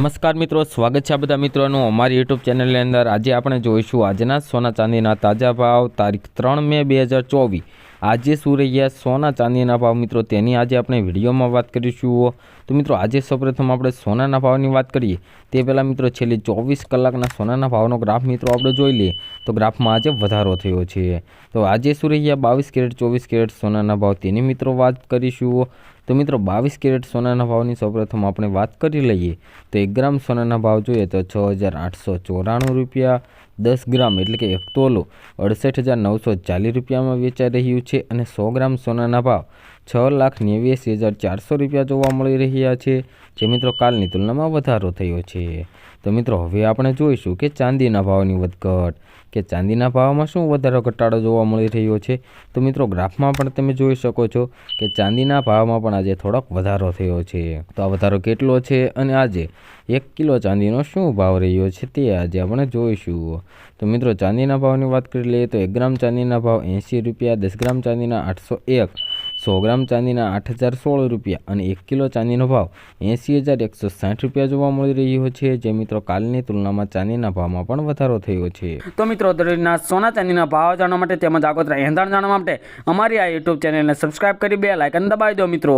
નમસ્કાર મિત્રો, સ્વાગત છે આ બધા મિત્રોનું અમારી યુટ્યુબ ચેનલની અંદર। આજે આપણે જોઈશું આજના સોના ચાંદીના તાજા ભાવ તારીખ 3 મે 2024। આજે શું રહ્યા સોના ચાંદીના ભાવ મિત્રો, તેની આજે આપણે વિડીયોમાં વાત કરીશું। તો મિત્રો આજે સૌપ્રથમ આપણે સોનાના ભાવની વાત કરીએ તે પહેલાં મિત્રો છેલ્લી 24 કલાકના સોનાના ભાવનો ગ્રાફ મિત્રો આપણે જોઈ લઈએ તો ગ્રાફમાં આજે વધારો થયો છે। તો આજે શું રહ્યા 22 કેરેટ 24 કેરેટ સોનાના ભાવ તેની મિત્રો વાત કરીશું। તો મિત્રો 22 કેરેટ સોનાના ભાવની સૌપ્રથમ આપણે વાત કરી લઈએ તો 1 ગ્રામ સોનાના ભાવ જોઈએ તો 6894 રૂપિયા, 10 ગ્રામ એટલે કે 1 તોલો 68,940 રૂપિયામાં વેચાઈ રહ્યું છે અને 100 ગ્રામ સોનાના ભાવ 6,89,400 રૂપિયા જોવા મળી રહ્યા છે, જે મિત્રો કાલની તુલનામાં વધારો થયો છે। તો મિત્રો હવે આપણે જોઈશું કે ચાંદીના ભાવની વધઘટ કે ચાંદીના ભાવમાં શું વધારો ઘટાડો જોવા મળી રહ્યો છે। તો મિત્રો ગ્રાફમાં પણ તમે જોઈ શકો છો કે ચાંદીના ભાવમાં પણ આજે થોડોક વધારો થયો છે। તો આ વધારો કેટલો છે અને આજે 1 કિલો ચાંદીનો શું ભાવ રહ્યો છે તે આજે આપણે જોઈશું। તો મિત્રો ચાંદીના ભાવની વાત કરી લઈએ તો 1 ગ્રામ ચાંદીના ભાવ 80 રૂપિયા, 10 ગ્રામ ચાંદીના 801, 100 ગ્રામ ચાંદીના 8,016 રૂપિયા અને 1 કિલો ચાંદીનો ભાવ 80,160 રૂપિયા જોવા મળી રહ્યો છે, જે મિત્રો કાલની તુલનામાં ચાંદીના ભાવમાં પણ વધારો થયો છે। તો મિત્રો દરરોજના સોના ચાંદીના ભાવ જાણવા માટે તેમજ આગોતરા એંધાણ જાણવા માટે અમારી આ યુટ્યુબ ચેનલને સબસ્ક્રાઇબ કરી બેલ આઇકન દબાવી દો મિત્રો।